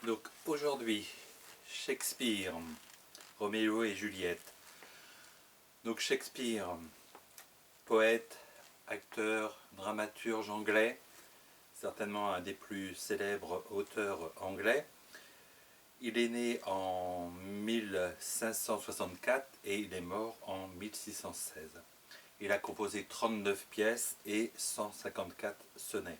Donc aujourd'hui, Shakespeare, Roméo et Juliette. Donc Shakespeare, poète, acteur, dramaturge anglais, certainement un des plus célèbres auteurs anglais. Il est né en 1564 et il est mort en 1616. Il a composé 39 pièces et 154 sonnets.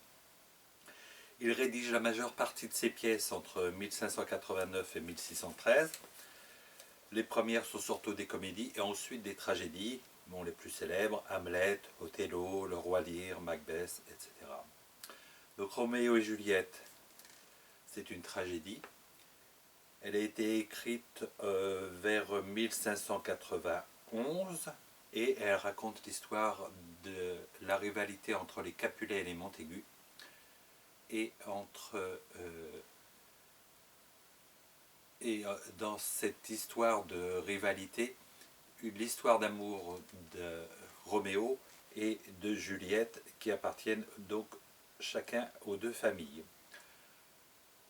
Il rédige la majeure partie de ses pièces entre 1589 et 1613. Les premières sont surtout des comédies et ensuite des tragédies, bon, les plus célèbres, Hamlet, Othello, Le Roi Lear, Macbeth, etc. Donc Roméo et Juliette, c'est une tragédie. Elle a été écrite vers 1591 et elle raconte l'histoire de la rivalité entre les Capulets et les Montaigu et dans cette histoire de rivalité, l'histoire d'amour de Roméo et de Juliette qui appartiennent donc chacun aux deux familles.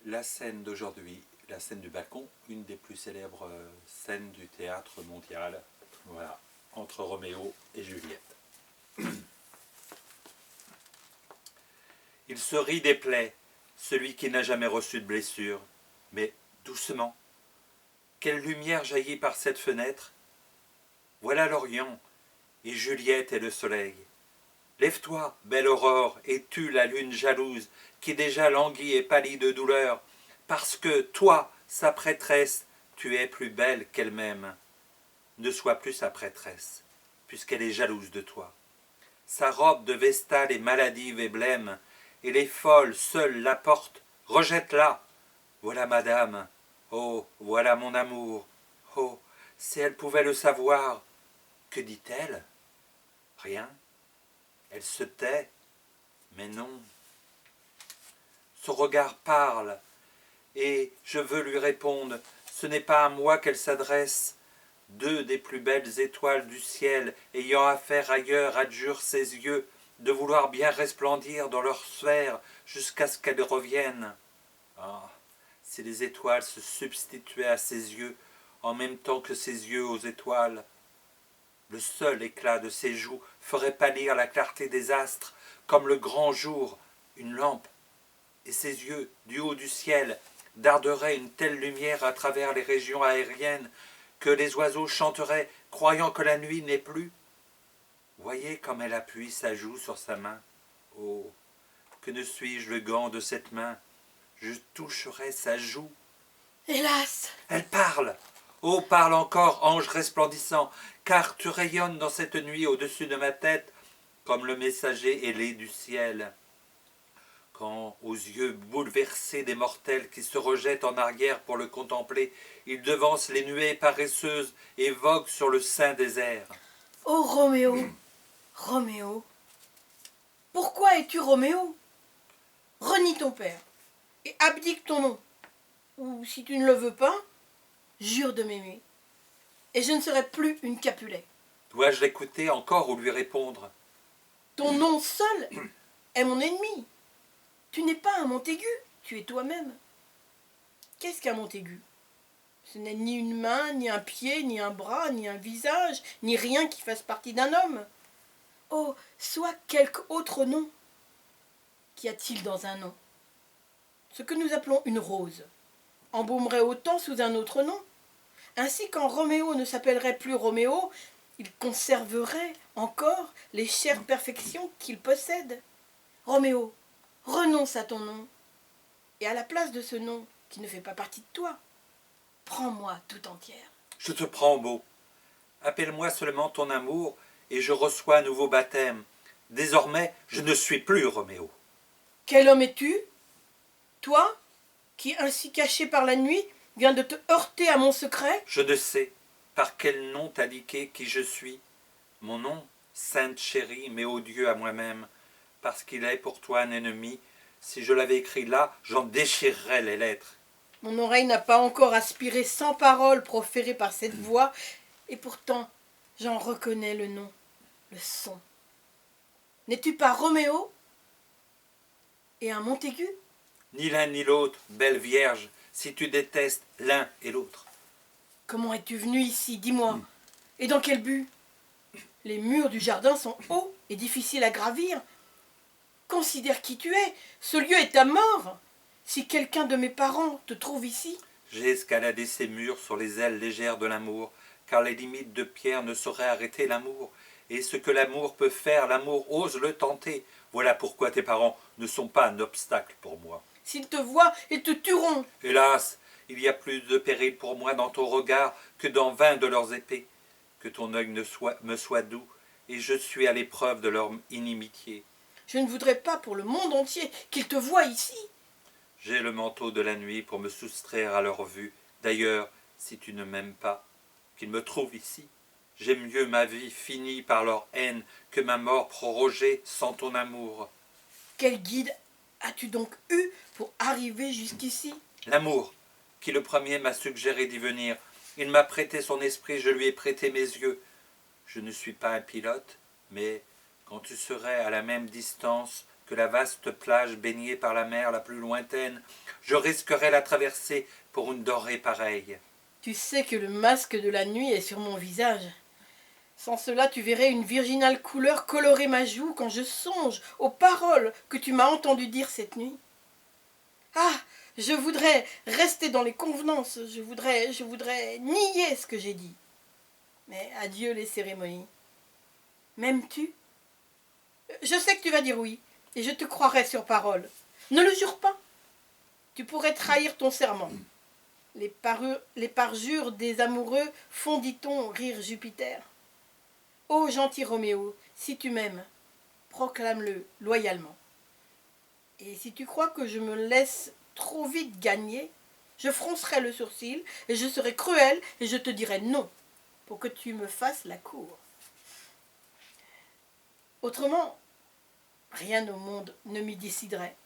La scène d'aujourd'hui, la scène du balcon, une des plus célèbres scènes du théâtre mondial, voilà, entre Roméo et Juliette. Il se rit des plaies, celui qui n'a jamais reçu de blessure, mais doucement. Quelle lumière jaillit par cette fenêtre! Voilà l'Orient, et Juliette et le soleil. Lève-toi, belle aurore, et tue la lune jalouse, qui déjà languit et pâlit de douleur, parce que toi, sa prêtresse, tu es plus belle qu'elle-même. Ne sois plus sa prêtresse, puisqu'elle est jalouse de toi. Sa robe de vestale est maladive et blême, et les folles seules la portent. Rejette-la. Voilà madame. Oh, voilà mon amour. Oh, si elle pouvait le savoir. Que dit-elle? Rien. Elle se tait. Mais non. Son regard parle, et je veux lui répondre. Ce n'est pas à moi qu'elle s'adresse. Deux des plus belles étoiles du ciel, ayant affaire ailleurs, adjurent ses yeux de vouloir bien resplendir dans leur sphère jusqu'à ce qu'elles reviennent. Ah, si les étoiles se substituaient à ses yeux, en même temps que ses yeux aux étoiles, le seul éclat de ses joues ferait pâlir la clarté des astres, comme le grand jour, une lampe, et ses yeux, du haut du ciel, darderaient une telle lumière à travers les régions aériennes que les oiseaux chanteraient, croyant que la nuit n'est plus. Voyez comme elle appuie sa joue sur sa main. Oh, que ne suis-je le gant de cette main? Je toucherai sa joue. Hélas! Elle parle. Oh, parle encore, ange resplendissant, car tu rayonnes dans cette nuit au-dessus de ma tête, comme le messager ailé du ciel. Quand, aux yeux bouleversés des mortels qui se rejettent en arrière pour le contempler, il devance les nuées paresseuses et vogue sur le sein désert. Oh Roméo! Roméo! Pourquoi es-tu Roméo? Renie ton père et abdique ton nom. Ou, si tu ne le veux pas, jure de m'aimer. Et je ne serai plus une Capulet. Dois-je l'écouter encore ou lui répondre? Ton nom seul est mon ennemi. Tu n'es pas un Montaigu, tu es toi-même. Qu'est-ce qu'un Montaigu? Ce n'est ni une main, ni un pied, ni un bras, ni un visage, ni rien qui fasse partie d'un homme. Oh, soit quelque autre nom. Qu'y a-t-il dans un nom? Ce que nous appelons une rose embaumerait autant sous un autre nom. Ainsi, quand Roméo ne s'appellerait plus Roméo, il conserverait encore les chères perfections qu'il possède. Roméo, renonce à ton nom, et à la place de ce nom qui ne fait pas partie de toi, prends-moi tout entière. Je te prends au mot. Appelle-moi seulement ton amour, et je reçois un nouveau baptême. Désormais, je ne suis plus Roméo. Quel homme es-tu? Toi, qui, ainsi caché par la nuit, viens de te heurter à mon secret? Je ne sais par quel nom t'indiquer qui je suis. Mon nom, sainte chérie, mais odieux à moi-même, parce qu'il est pour toi un ennemi. Si je l'avais écrit là, j'en déchirerais les lettres. Mon oreille n'a pas encore aspiré 100 paroles proférées par cette voix, et pourtant j'en reconnais le nom, le son. N'es-tu pas Roméo et un Montaigu? Ni l'un ni l'autre, belle vierge, si tu détestes l'un et l'autre? Comment es-tu venu ici, dis-moi? Et dans quel but? Les murs du jardin sont hauts et difficiles à gravir. Considère qui tu es, ce lieu est ta mort. Si quelqu'un de mes parents te trouve ici... J'ai escaladé ces murs sur les ailes légères de l'amour, car les limites de pierre ne sauraient arrêter l'amour. Et ce que l'amour peut faire, l'amour ose le tenter. Voilà pourquoi tes parents ne sont pas un obstacle pour moi. S'ils te voient, ils te tueront. Hélas, il y a plus de péril pour moi dans ton regard que dans 20 de leurs épées. Que ton œil me soit doux, et je suis à l'épreuve de leur inimitié. Je ne voudrais pas pour le monde entier qu'ils te voient ici. J'ai le manteau de la nuit pour me soustraire à leur vue. D'ailleurs, si tu ne m'aimes pas, qu'ils me trouvent ici. J'aime mieux ma vie finie par leur haine que ma mort prorogée sans ton amour. Quel guide as-tu donc eu pour arriver jusqu'ici? L'amour, qui le premier m'a suggéré d'y venir. Il m'a prêté son esprit, je lui ai prêté mes yeux. Je ne suis pas un pilote, mais quand tu serais à la même distance que la vaste plage baignée par la mer la plus lointaine, je risquerais la traversée pour une denrée pareille. Tu sais que le masque de la nuit est sur mon visage. Sans cela, tu verrais une virginale couleur colorer ma joue quand je songe aux paroles que tu m'as entendu dire cette nuit. Ah, je voudrais rester dans les convenances, je voudrais nier ce que j'ai dit. Mais adieu les cérémonies. M'aimes-tu? Je sais que tu vas dire oui, et je te croirai sur parole. Ne le jure pas. Tu pourrais trahir ton serment. Les parjures des amoureux font, dit-on, rire Jupiter. Ô gentil Roméo, si tu m'aimes, proclame-le loyalement. Et si tu crois que je me laisse trop vite gagner, je froncerai le sourcil, et je serai cruel, et je te dirai non, pour que tu me fasses la cour. Autrement, rien au monde ne m'y déciderait.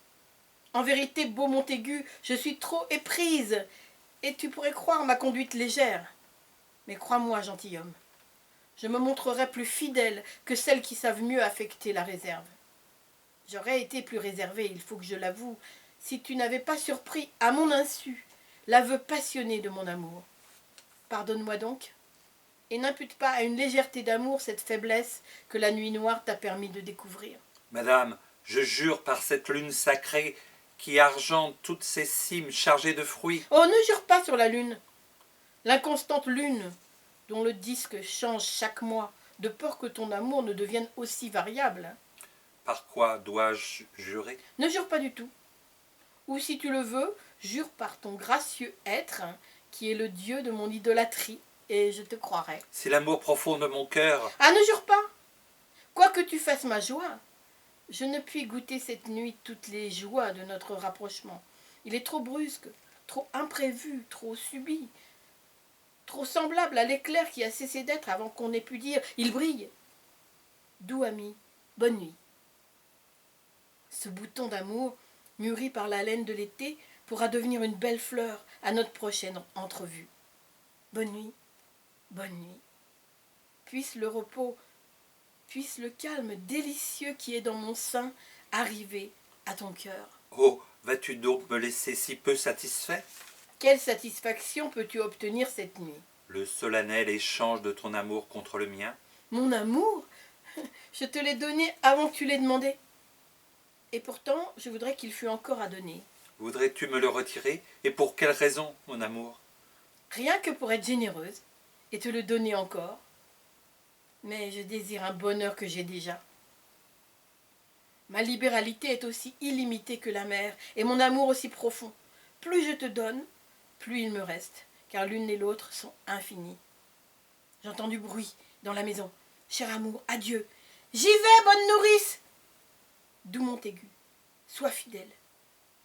En vérité, beau Montaigu, je suis trop éprise, et tu pourrais croire ma conduite légère. Mais crois-moi, gentilhomme, je me montrerai plus fidèle que celles qui savent mieux affecter la réserve. J'aurais été plus réservée, il faut que je l'avoue, si tu n'avais pas surpris, à mon insu, l'aveu passionné de mon amour. Pardonne-moi donc, et n'impute pas à une légèreté d'amour cette faiblesse que la nuit noire t'a permis de découvrir. Madame, je jure par cette lune sacrée qui argente toutes ces cimes chargées de fruits. Oh, ne jure pas sur la lune. L'inconstante lune, dont le disque change chaque mois, de peur que ton amour ne devienne aussi variable. Par quoi dois-je jurer? Ne jure pas du tout. Ou si tu le veux, jure par ton gracieux être, qui est le Dieu de mon idolâtrie, et je te croirai. C'est l'amour profond de mon cœur. Ah, ne jure pas. Quoi que tu fasses ma joie, je ne puis goûter cette nuit toutes les joies de notre rapprochement. Il est trop brusque, trop imprévu, trop subit, trop semblable à l'éclair qui a cessé d'être avant qu'on ait pu dire « il brille ». Doux ami, bonne nuit. Ce bouton d'amour, mûri par la laine de l'été, pourra devenir une belle fleur à notre prochaine entrevue. Bonne nuit, bonne nuit. Puisse le repos, puisse le calme délicieux qui est dans mon sein arriver à ton cœur. Oh, vas-tu donc me laisser si peu satisfait? Quelle satisfaction peux-tu obtenir cette nuit? Le solennel échange de ton amour contre le mien. Mon amour? Je te l'ai donné avant que tu l'aies demandé. Et pourtant, je voudrais qu'il fût encore à donner. Voudrais-tu me le retirer? Et pour quelle raison, mon amour? Rien que pour être généreuse et te le donner encore. Mais je désire un bonheur que j'ai déjà. Ma libéralité est aussi illimitée que la mer, et mon amour aussi profond. Plus je te donne, plus il me reste, car l'une et l'autre sont infinies. J'entends du bruit dans la maison. Cher amour, adieu. J'y vais, bonne nourrice. Doux Montaigu, sois fidèle.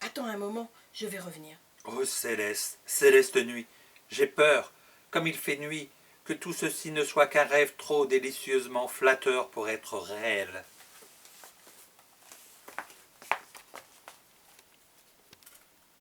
Attends un moment, je vais revenir. Oh céleste, céleste nuit, j'ai peur, comme il fait nuit, que tout ceci ne soit qu'un rêve trop délicieusement flatteur pour être réel.